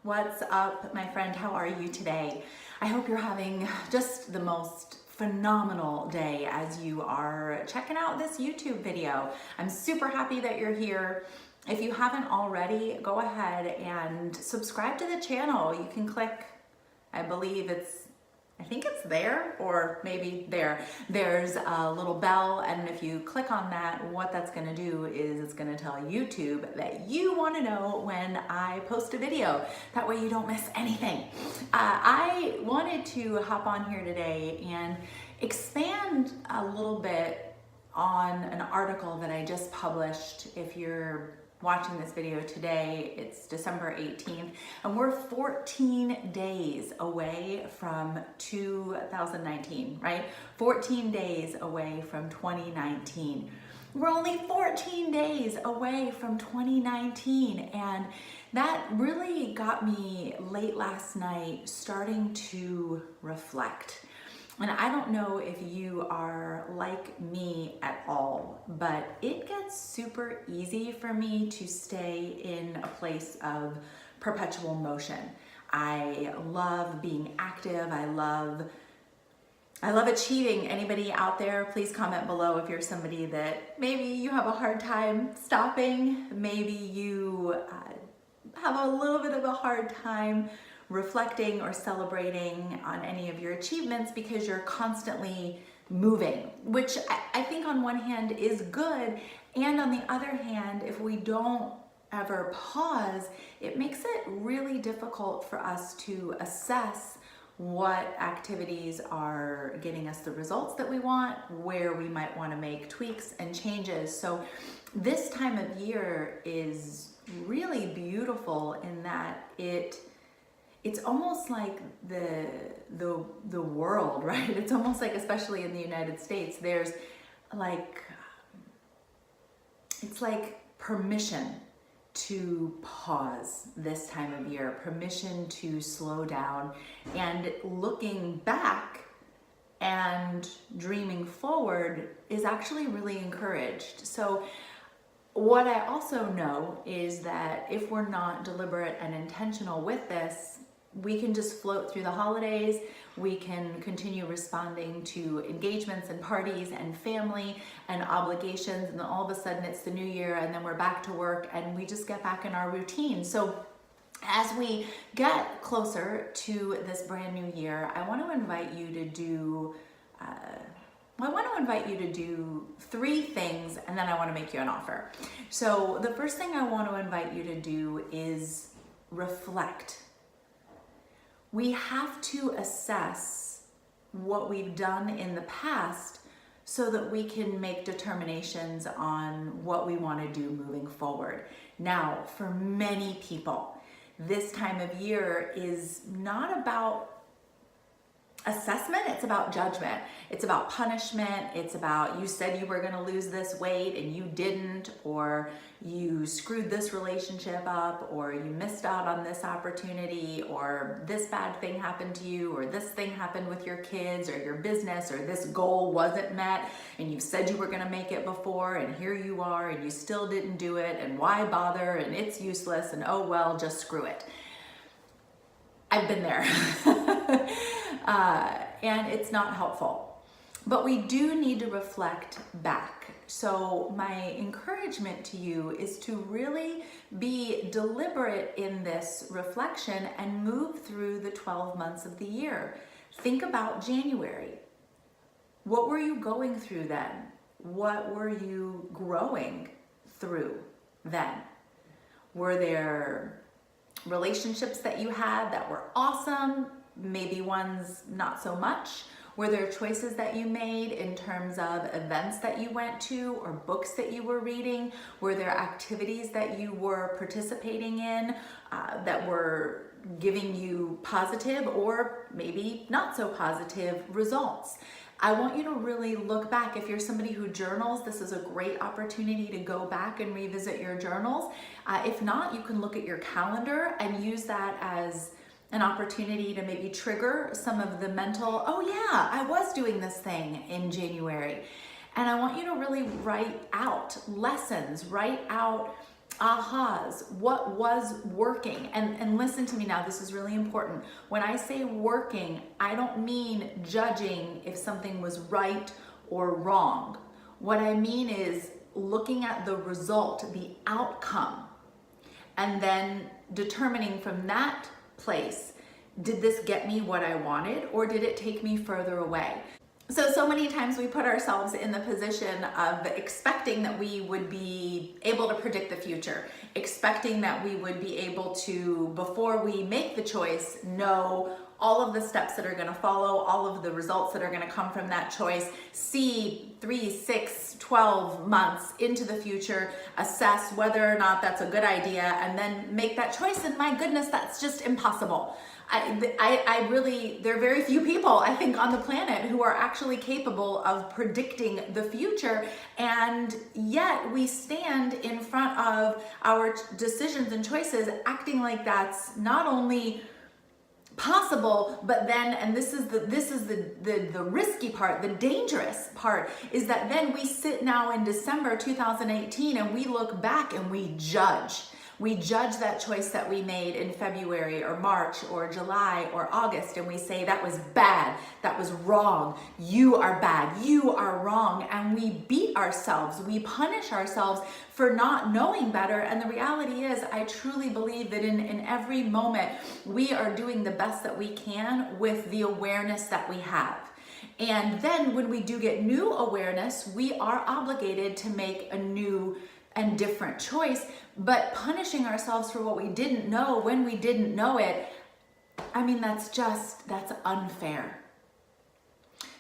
What's up, my friend? How are you today? I hope you're having just the most phenomenal day as you are checking out this YouTube video. I'm super happy that you're here. If you haven't already, go ahead and subscribe to the channel. You can click, I think it's there, or maybe there. There's a little bell, and if you click on that, what that's gonna do is it's gonna tell YouTube that you wanna know when I post a video. That way you don't miss anything. I wanted to hop on here today and expand a little bit on an article that I just published. If you're watching this video today, it's December 18th, and we're 14 days away from 2019, right? 14 days away from 2019. We're only 14 days away from 2019, and that really got me late last night starting to reflect. And I don't know if you are like me at all, but it gets super easy for me to stay in a place of perpetual motion. I love being active. I love achieving. Anybody out there, please comment below if you're somebody that maybe you have a hard time stopping. Maybe you have a little bit of a hard time reflecting or celebrating on any of your achievements because you're constantly moving, which I think on one hand is good, and on the other hand, if we don't ever pause, it makes it really difficult for us to assess what activities are getting us the results that we want, where we might want to make tweaks and changes. So this time of year is really beautiful in that it's almost like the world, right? It's almost like, especially in the United States, there's like, it's like permission to pause this time of year, permission to slow down, and looking back and dreaming forward is actually really encouraged. So what I also know is that if we're not deliberate and intentional with this, we can just float through the holidays. We can continue responding to engagements and parties and family and obligations, and then all of a sudden it's the new year, and then we're back to work, and we just get back in our routine. So as we get closer to this brand new year, I want to invite you to do three things, and then I want to make you an offer. So the first thing I want to invite you to do is reflect. We have to assess what we've done in the past so that we can make determinations on what we want to do moving forward. Now, for many people, this time of year is not about assessment, it's about judgment. It's about punishment. It's about, you said you were going to lose this weight and you didn't, or you screwed this relationship up, or you missed out on this opportunity, or this bad thing happened to you, or this thing happened with your kids or your business, or this goal wasn't met and you said you were going to make it before, and here you are and you still didn't do it, and why bother, and it's useless, and oh well, just screw it. I've been there. And it's not helpful. But we do need to reflect back. So my encouragement to you is to really be deliberate in this reflection and move through the 12 months of the year. Think about January. What were you going through then? What were you growing through then? Were there relationships that you had that were awesome? Maybe ones not so much? Were there choices that you made in terms of events that you went to or books that you were reading? Were there activities that you were participating in that were giving you positive or maybe not so positive results? I want you to really look back. If you're somebody who journals, this is a great opportunity to go back and revisit your journals. If not, you can look at your calendar and use that as an opportunity to maybe trigger some of the mental, oh yeah, I was doing this thing in January. And I want you to really write out lessons, write out ahas, what was working. And listen to me now, this is really important. When I say working, I don't mean judging if something was right or wrong. What I mean is looking at the result, the outcome, and then determining from that place, did this get me what I wanted, or did it take me further away? So many times we put ourselves in the position of expecting that we would be able to predict the future, expecting that we would be able to, before we make the choice, know all of the steps that are going to follow, all of the results that are going to come from that choice, see 3, 6, 12 months into the future, assess whether or not that's a good idea, and then make that choice. And my goodness, that's just impossible. I really, there are very few people, I think, on the planet who are actually capable of predicting the future, and yet we stand in front of our decisions and choices acting like that's not only possible, but then, and this is the risky part, the dangerous part, is that then we sit now in December 2018 and we look back and we judge. We judge that choice that we made in February or March or July or August, and we say that was bad, that was wrong, you are bad, you are wrong, and we beat ourselves, we punish ourselves for not knowing better. And the reality is, I truly believe that in every moment, we are doing the best that we can with the awareness that we have. And then when we do get new awareness, we are obligated to make a new and different choice. But punishing ourselves for what we didn't know when we didn't know it, I mean, that's unfair.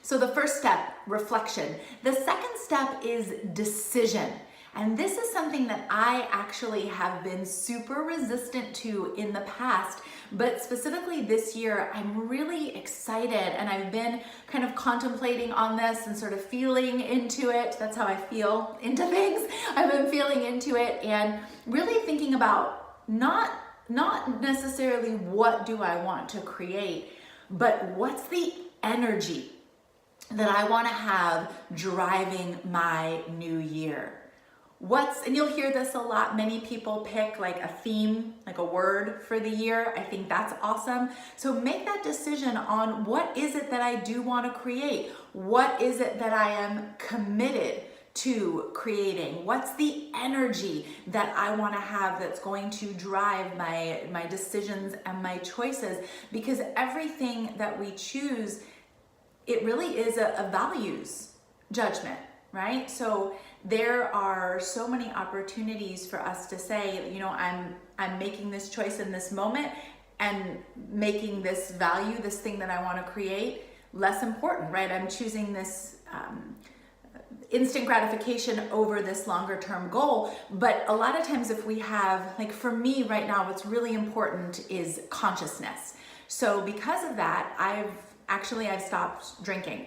So the first step, reflection. The second step is decision. And this is something that I actually have been super resistant to in the past, but specifically this year, I'm really excited, and I've been kind of contemplating on this and sort of feeling into it. That's how I feel into things. I've been feeling into it and really thinking about not necessarily what do I want to create, but what's the energy that I want to have driving my new year. And you'll hear this a lot, many people pick like a theme, like a word for the year. I think that's awesome. So make that decision on what is it that I do want to create? What is it that I am committed to creating? What's the energy that I want to have that's going to drive my decisions and my choices? Because everything that we choose, it really is a values judgment, right? So there are so many opportunities for us to say, you know, I'm making this choice in this moment and making this value, this thing that I want to create, less important, right? I'm choosing this instant gratification over this longer term goal. But a lot of times if we have, like for me right now, what's really important is consciousness. So because of that, I've stopped drinking.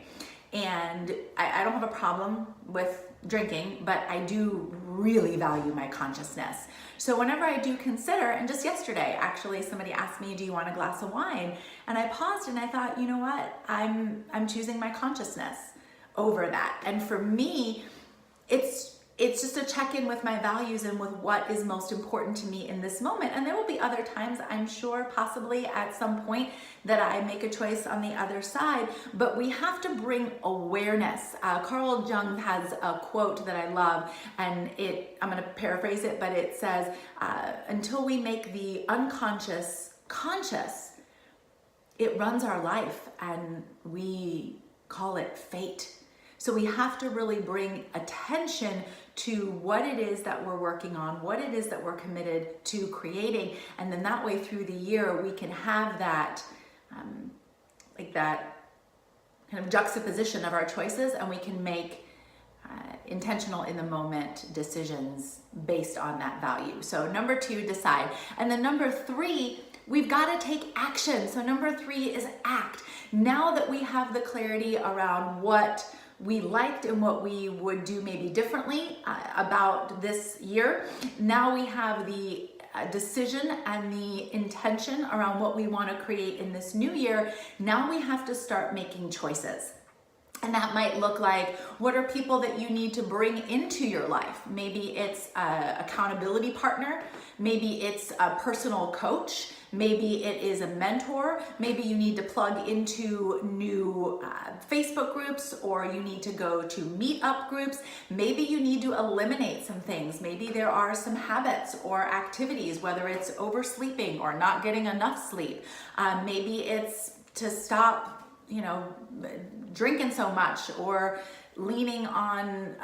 And I don't have a problem with drinking, but I do really value my consciousness. So whenever I do consider, and just yesterday, actually, somebody asked me, do you want a glass of wine? And I paused and I thought, you know what? I'm choosing my consciousness over that. And for me, it's just a check-in with my values and with what is most important to me in this moment. And there will be other times, I'm sure, possibly at some point, that I make a choice on the other side. But we have to bring awareness. Carl Jung has a quote that I love, and I'm going to paraphrase it, but it says, until we make the unconscious conscious, it runs our life, and we call it fate. So we have to really bring attention to what it is that we're working on, what it is that we're committed to creating. And then that way through the year, we can have that, that kind of juxtaposition of our choices, and we can make intentional in the moment decisions based on that value. So number 2, decide. And then number 3, we've got to take action. So number 3 is act. Now that we have the clarity around what we liked and what we would do maybe differently about this year, now we have the decision and the intention around what we want to create in this new year. Now we have to start making choices. And that might look like, what are people that you need to bring into your life? Maybe it's an accountability partner. Maybe it's a personal coach. Maybe it is a mentor. Maybe you need to plug into new Facebook groups, or you need to go to meetup groups. Maybe you need to eliminate some things. Maybe there are some habits or activities, whether it's oversleeping or not getting enough sleep. Maybe it's to stop drinking so much, or leaning on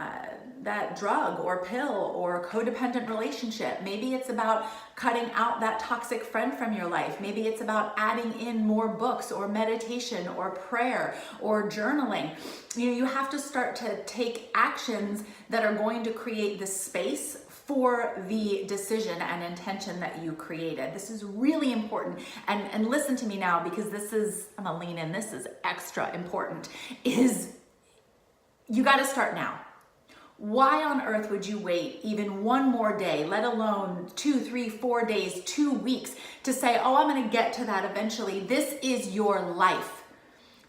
that drug or pill or codependent relationship. Maybe it's about cutting out that toxic friend from your life. Maybe it's about adding in more books or meditation or prayer or journaling. You have to start to take actions that are going to create the space for the decision and intention that you created. This is really important. And listen to me now, because I'm gonna lean in, this is extra important, is you gotta start now. Why on earth would you wait even one more day, let alone 2, 3, 4 days, 2 weeks, to say, oh, I'm gonna get to that eventually? This is your life.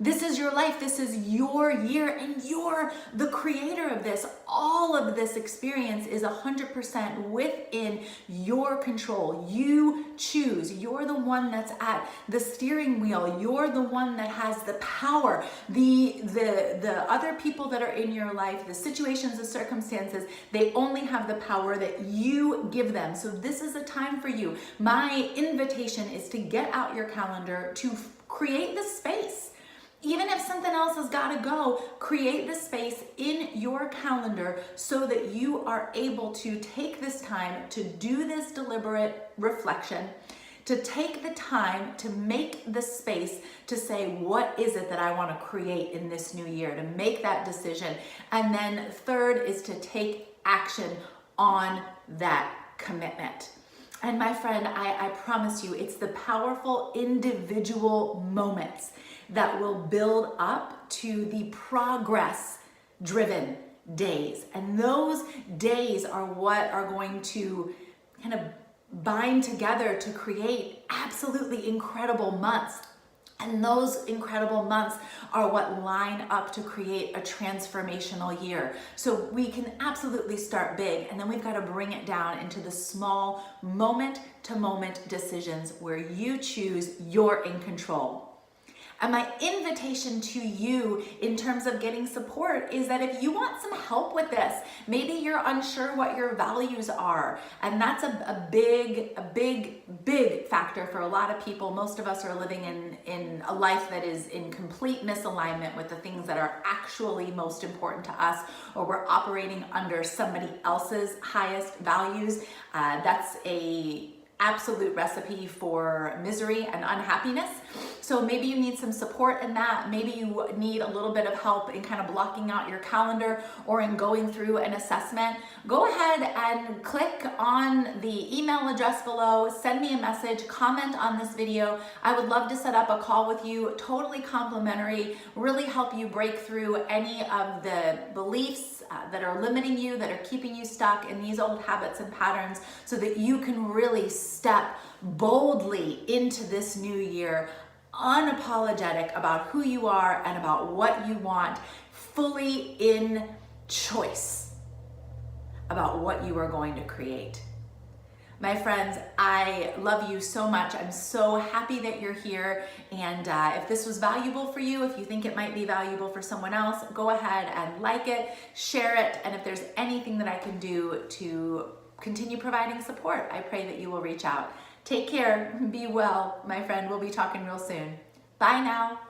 This is your life. This is your year, and you're the creator of this. All of this experience is 100% within your control. You choose. You're the one that's at the steering wheel. You're the one that has the power. The other people that are in your life, the situations, the circumstances, they only have the power that you give them. So this is a time for you. My invitation is to get out your calendar, to create the space. Even if something else has got to go, create the space in your calendar so that you are able to take this time to do this deliberate reflection, to take the time to make the space to say, what is it that I want to create in this new year, to make that decision. And then third is to take action on that commitment. And my friend, I promise you, it's the powerful individual moments that will build up to the progress-driven days. And those days are what are going to kind of bind together to create absolutely incredible months. And those incredible months are what line up to create a transformational year. So we can absolutely start big, and then we've got to bring it down into the small moment-to-moment decisions where you choose, you're in control. And my invitation to you in terms of getting support is that if you want some help with this, maybe you're unsure what your values are, and that's a big factor for a lot of people. Most of us are living in a life that is in complete misalignment with the things that are actually most important to us, or we're operating under somebody else's highest values. That's a absolute recipe for misery and unhappiness. So maybe you need some support in that. Maybe you need a little bit of help in kind of blocking out your calendar or in going through an assessment. Go ahead and click on the email address below, send me a message, comment on this video. I would love to set up a call with you, totally complimentary, really help you break through any of the beliefs that are limiting you, that are keeping you stuck in these old habits and patterns, so that you can really step boldly into this new year, unapologetic about who you are and about what you want, fully in choice about what you are going to create. My friends, I love you so much. I'm so happy that you're here. And if this was valuable for you, if you think it might be valuable for someone else, go ahead and like it, share it. And if there's anything that I can do to continue providing support, I pray that you will reach out. Take care. Be well, my friend. We'll be talking real soon. Bye now.